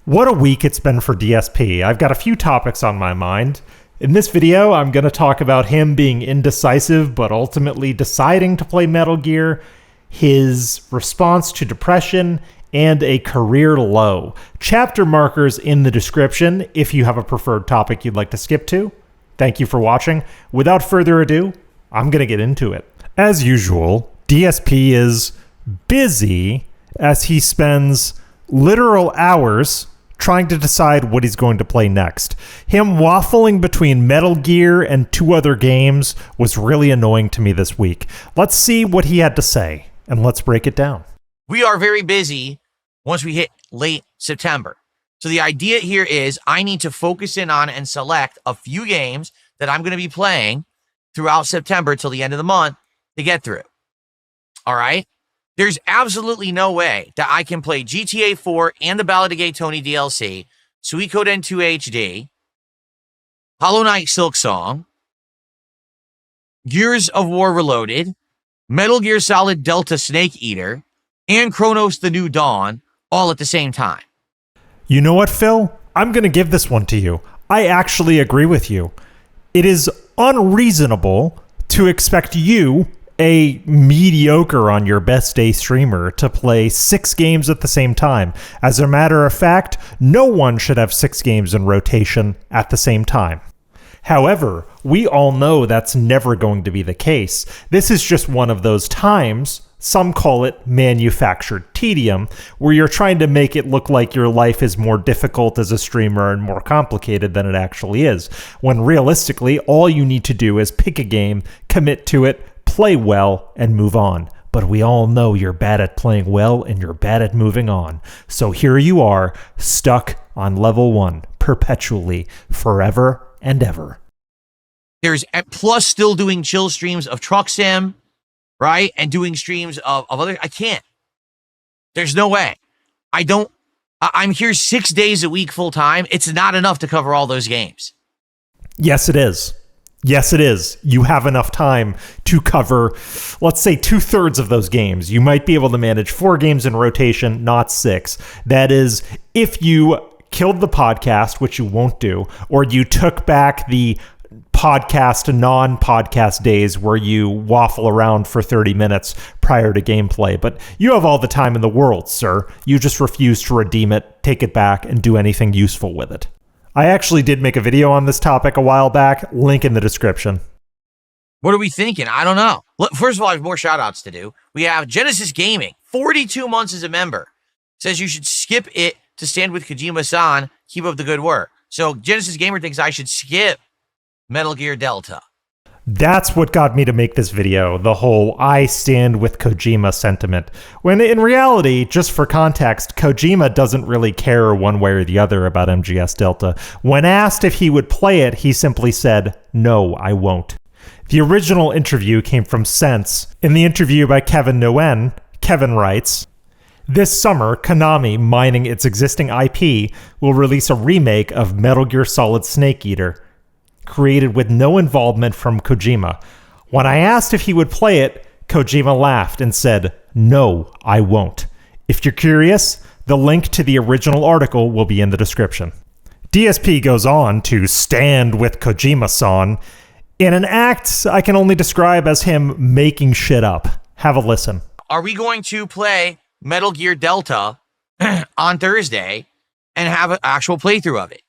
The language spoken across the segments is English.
What a week it's been for DSP. I've got a few topics on my mind. In this video, I'm going to talk about him being indecisive, but ultimately deciding to play Metal Gear, his response to depression, and a career low. Chapter markers in the description if you have a preferred topic you'd like to skip to. Thank you for watching. Without further ado, I'm going to get into it. As usual, DSP is busy as he spends literal hours trying to decide what he's going to play next. Him waffling between Metal Gear and two other games was really annoying to me this week. Let's see what he had to say, and let's break it down. We are very busy once we hit late September. So the idea here is I need to focus in on and select a few games that I'm going to be playing throughout September till the end of the month to get through. All right? There's absolutely no way that I can play GTA 4 and the Ballad of Gay Tony DLC, Suikoden 2 HD, Hollow Knight Silksong, Gears of War Reloaded, Metal Gear Solid Delta Snake Eater, and Chronos The New Dawn all at the same time. You know what, Phil? I'm going to give this one to you. I actually agree with you. It is unreasonable to expect you, a mediocre on your best day streamer, to play 6 games at the same time. As a matter of fact, no one should have 6 games in rotation at the same time. However, we all know that's never going to be the case. This is just one of those times, some call it manufactured tedium, where you're trying to make it look like your life is more difficult as a streamer and more complicated than it actually is, when realistically, all you need to do is pick a game, commit to it, play well, and move on. But we all know you're bad at playing well and you're bad at moving on. So here you are, stuck on level 1, perpetually, forever and ever. There's plus still doing chill streams of Truck Sim, right? And doing streams of other. I can't. There's no way. I'm here 6 days a week full time. It's not enough to cover all those games. Yes, it is. Yes, it is. You have enough time to cover, let's say, 2/3 of those games. You might be able to manage 4 games in rotation, not 6. That is, if you killed the podcast, which you won't do, or you took back the podcast, non-podcast days where you waffle around for 30 minutes prior to gameplay. But you have all the time in the world, sir. You just refuse to redeem it, take it back, and do anything useful with it. I actually did make a video on this topic a while back. Link in the description. What are we thinking? I don't know. Look, first of all, I have more shout-outs to do. We have Genesis Gaming, 42 months as a member. Says you should skip it to stand with Kojima-san. Keep up the good work. So Genesis Gamer thinks I should skip Metal Gear Delta. That's what got me to make this video, the whole I stand with Kojima sentiment. When in reality, just for context, Kojima doesn't really care one way or the other about MGS Delta. When asked if he would play it, he simply said, "No, I won't." The original interview came from Sense. In the interview by Kevin Nguyen, Kevin writes, "This summer, Konami, mining its existing IP, will release a remake of Metal Gear Solid Snake Eater, created with no involvement from Kojima. When I asked if he would play it, Kojima laughed and said, 'No, I won't.' If you're curious, the link to the original article will be in the description." DSP goes on to stand with Kojima-san in an act I can only describe as him making shit up. Have a listen. Are we going to play Metal Gear Delta on Thursday and have an actual playthrough of it?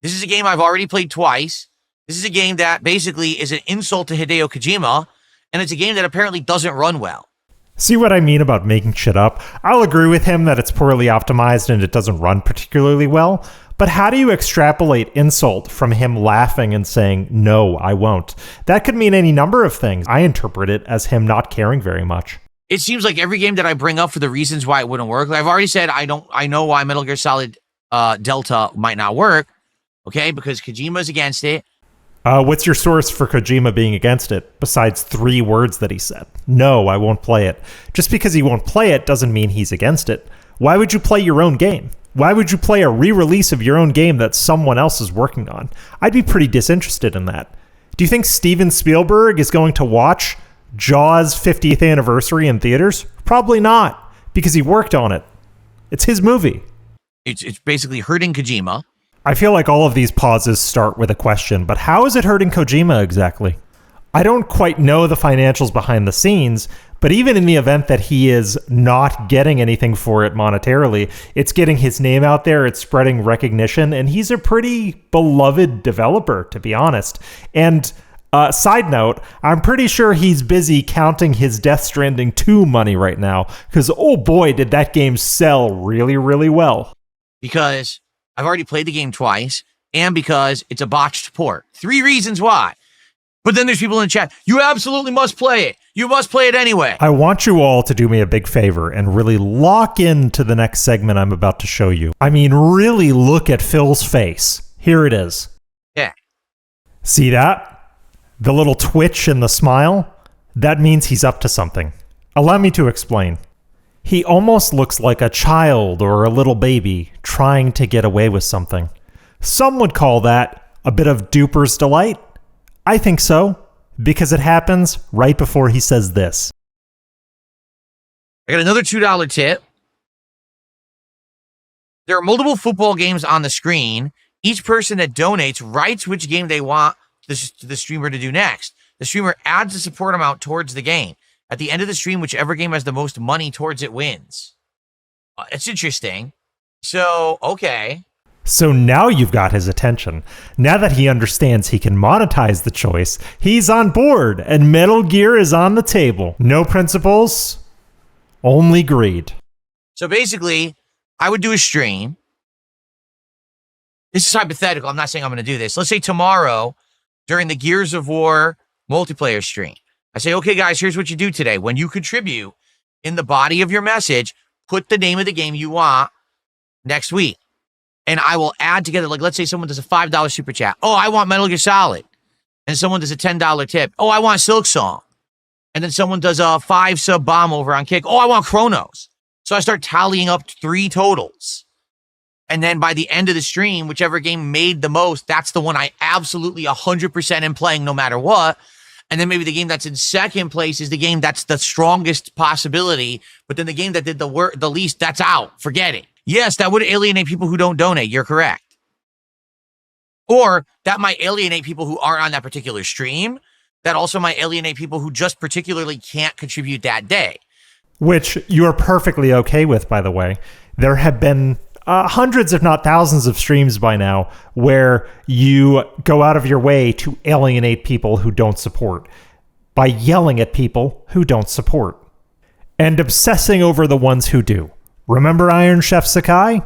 This is a game I've already played twice. This is a game that basically is an insult to Hideo Kojima, and it's a game that apparently doesn't run well. See what I mean about making shit up? I'll agree with him that it's poorly optimized and it doesn't run particularly well, but how do you extrapolate insult from him laughing and saying, "No, I won't"? That could mean any number of things. I interpret it as him not caring very much. It seems like every game that I bring up for the reasons why it wouldn't work, like I've already said, I know why Metal Gear Solid Delta might not work, okay, because Kojima's against it. What's your source for Kojima being against it, besides 3 words that he said? "No, I won't play it." Just because he won't play it doesn't mean he's against it. Why would you play your own game? Why would you play a re-release of your own game that someone else is working on? I'd be pretty disinterested in that. Do you think Steven Spielberg is going to watch Jaws 50th anniversary in theaters? Probably not, because he worked on it. It's his movie. It's basically hurting Kojima. I feel like all of these pauses start with a question, but how is it hurting Kojima exactly? I don't quite know the financials behind the scenes, but even in the event that he is not getting anything for it monetarily, it's getting his name out there, it's spreading recognition, and he's a pretty beloved developer, to be honest. And side note, I'm pretty sure he's busy counting his Death Stranding 2 money right now, because oh boy, did that game sell really, really well. Because I've already played the game twice, and because it's a botched port. 3 reasons why. But then there's people in the chat, you absolutely must play it. You must play it anyway. I want you all to do me a big favor and really lock into the next segment I'm about to show you. I mean, really look at Phil's face. Here it is. Yeah. See that? The little twitch and the smile? That means he's up to something. Allow me to explain. He almost looks like a child or a little baby trying to get away with something. Some would call that a bit of duper's delight. I think so, because it happens right before he says this. I got another $2 tip. There are multiple football games on the screen. Each person that donates writes which game they want the streamer to do next. The streamer adds the support amount towards the game. At the end of the stream, whichever game has the most money towards it wins. It's interesting. So, okay. So now you've got his attention. Now that he understands he can monetize the choice, he's on board, and Metal Gear is on the table. No principles, only greed. So basically, I would do a stream. This is hypothetical. I'm not saying I'm going to do this. Let's say tomorrow, during the Gears of War multiplayer stream, I say, okay, guys, here's what you do today. When you contribute, in the body of your message, put the name of the game you want next week. And I will add together, like, let's say someone does a $5 super chat. Oh, I want Metal Gear Solid. And someone does a $10 tip. Oh, I want Silk Song. And then someone does a 5 sub bomb over on Kick. Oh, I want Chronos. So I start tallying up 3 totals. And then by the end of the stream, whichever game made the most, that's the one I absolutely 100% am playing no matter what. And then maybe the game that's in second place is the game that's the strongest possibility. But then the game that did the least, that's out. Forget it. Yes, that would alienate people who don't donate. You're correct. Or that might alienate people who aren't on that particular stream. That also might alienate people who just particularly can't contribute that day. Which you're perfectly okay with, by the way. There have been hundreds, if not thousands, of streams by now where you go out of your way to alienate people who don't support by yelling at people who don't support and obsessing over the ones who do. Remember Iron Chef Sakai?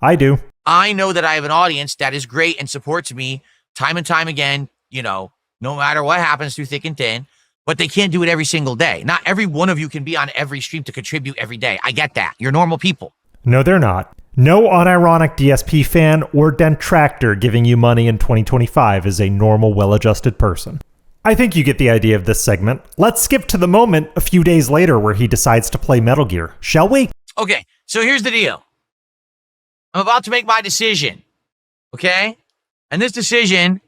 I do. I know that I have an audience that is great and supports me time and time again, you know, no matter what happens through thick and thin, but they can't do it every single day. Not every one of you can be on every stream to contribute every day. I get that. You're normal people. No, they're not. No unironic DSP fan or detractor giving you money in 2025 is a normal, well-adjusted person. I think you get the idea of this segment. Let's skip to the moment a few days later where he decides to play Metal Gear, shall we? Okay, so here's the deal. I'm about to make my decision, okay? And this decision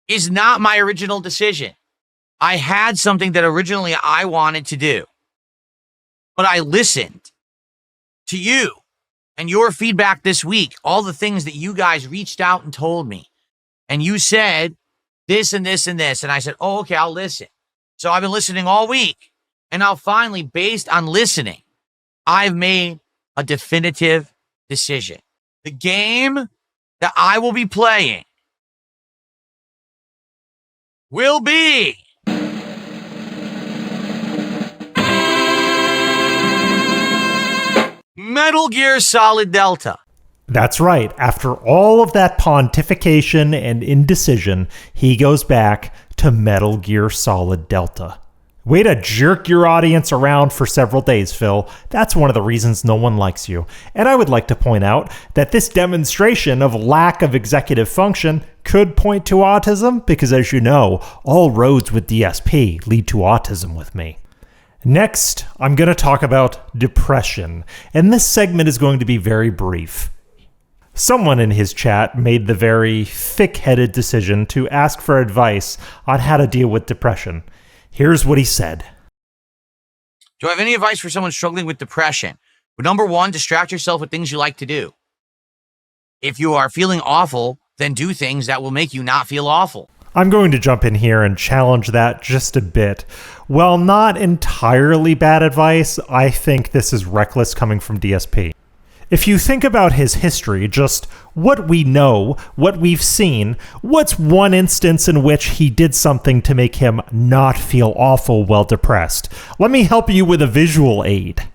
is not my original decision. I had something that originally I wanted to do, but I listened to you and your feedback this week, all the things that you guys reached out and told me. And you said this and this and this. And I said, oh, okay, I'll listen. So I've been listening all week. And now finally, based on listening, I've made a definitive decision. The game that I will be playing will be Metal Gear Solid Delta. That's right. After all of that pontification and indecision, he goes back to Metal Gear Solid Delta. Way to jerk your audience around for several days, Phil. That's one of the reasons no one likes you. And I would like to point out that this demonstration of lack of executive function could point to autism, because as you know, all roads with DSP lead to autism with me. Next, I'm going to talk about depression, and this segment is going to be very brief. Someone in his chat made the very thick-headed decision to ask for advice on how to deal with depression. Here's what he said. Do I have any advice for someone struggling with depression? Well, number 1, distract yourself with things you like to do. If you are feeling awful, then do things that will make you not feel awful. I'm going to jump in here and challenge that just a bit. While not entirely bad advice, I think this is reckless coming from DSP. If you think about his history, just what we know, what we've seen, what's one instance in which he did something to make him not feel awful while depressed? Let me help you with a visual aid.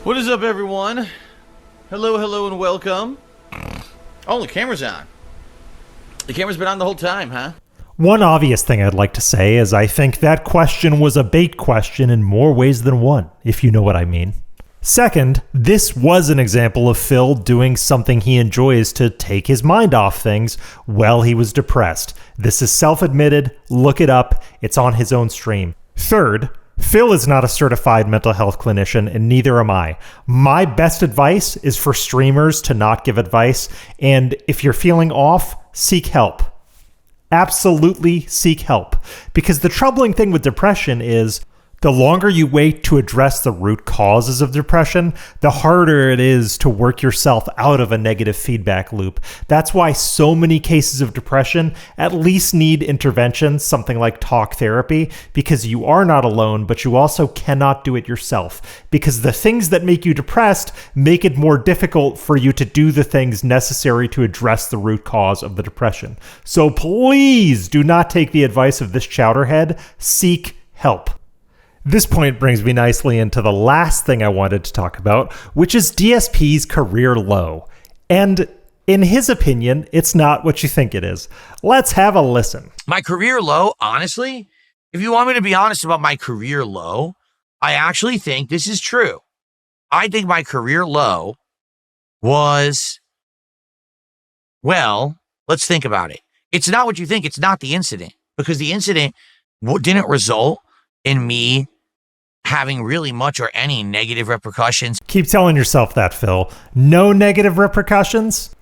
What is up, everyone? Hello, and welcome. Oh, the camera's on. The camera's been on the whole time, huh? One obvious thing I'd like to say is I think that question was a bait question in more ways than one, if you know what I mean. Second, this was an example of Phil doing something he enjoys to take his mind off things while he was depressed. This is self-admitted, look it up, it's on his own stream. Third, Phil is not a certified mental health clinician, and neither am I. My best advice is for streamers to not give advice, and if you're feeling off, seek help. Absolutely seek help. Because the troubling thing with depression is the longer you wait to address the root causes of depression, the harder it is to work yourself out of a negative feedback loop. That's why so many cases of depression at least need intervention, something like talk therapy, because you are not alone, but you also cannot do it yourself. Because the things that make you depressed make it more difficult for you to do the things necessary to address the root cause of the depression. So please do not take the advice of this chowderhead. Seek help. This point brings me nicely into the last thing I wanted to talk about, which is DSP's career low. And in his opinion, it's not what you think it is. Let's have a listen. My career low, honestly, if you want me to be honest about my career low, I actually think this is true. I think my career low was, well, let's think about it. It's not what you think. It's not the incident, because the incident didn't result in me having really much or any negative repercussions. Keep telling yourself that, Phil. No negative repercussions?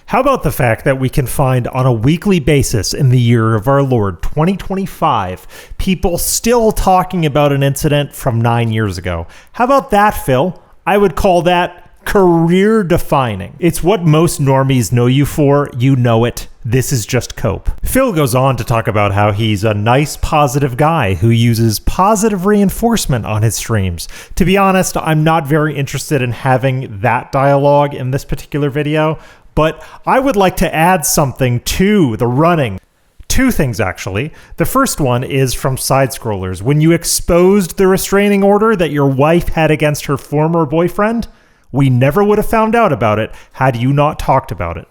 How about the fact that we can find on a weekly basis in the year of our Lord 2025 people still talking about an incident from 9 years ago? How about that, Phil? I would call that career defining. It's what most normies know you for. You know it. This is just cope. Phil goes on to talk about how he's a nice, positive guy who uses positive reinforcement on his streams. To be honest, I'm not very interested in having that dialogue in this particular video, but I would like to add something to the running. Two things, actually. The first one is from Side Scrollers. When you exposed the restraining order that your wife had against her former boyfriend, we never would have found out about it had you not talked about it.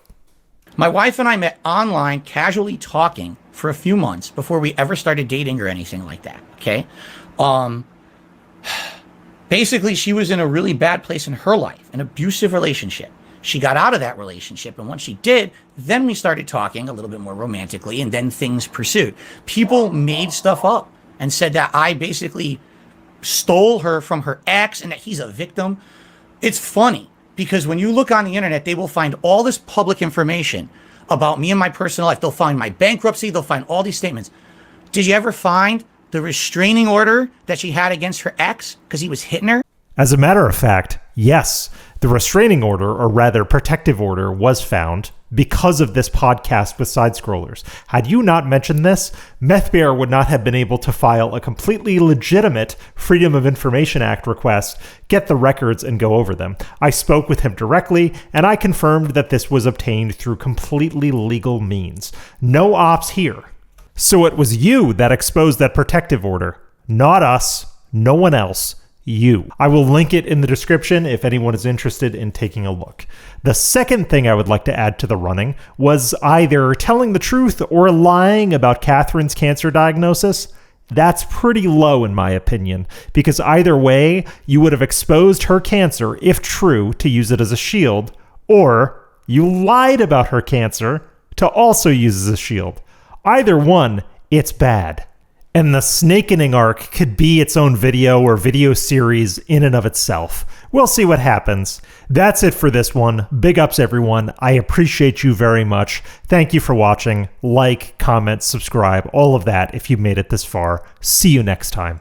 My wife and I met online, casually talking for a few months before we ever started dating or anything like that. Okay. Basically, she was in a really bad place in her life, an abusive relationship. She got out of that relationship, and once she did, then we started talking a little bit more romantically, and then things pursued. People made stuff up and said that I basically stole her from her ex and that he's a victim. It's funny because when you look on the internet, they will find all this public information about me and my personal life. They'll find my bankruptcy. They'll find all these statements. Did you ever find the restraining order that she had against her ex because he was hitting her? As a matter of fact, yes, the restraining order, or rather protective order, was found because of this podcast with Side Scrollers. Had you not mentioned this, Meth Bear would not have been able to file a completely legitimate Freedom of Information Act request, get the records, and go over them. I spoke with him directly, and I confirmed that this was obtained through completely legal means. No ops here. So it was you that exposed that protective order. Not us. No one else. You. I will link it in the description if anyone is interested in taking a look. The second thing I would like to add to the running was either telling the truth or lying about Catherine's cancer diagnosis. That's pretty low in my opinion, because either way, you would have exposed her cancer, if true, to use it as a shield, or you lied about her cancer to also use as a shield. Either one, it's bad. And the snakening arc could be its own video or video series in and of itself. We'll see what happens. That's it for this one. Big ups, everyone. I appreciate you very much. Thank you for watching. Like, comment, subscribe, all of that if you made it this far. See you next time.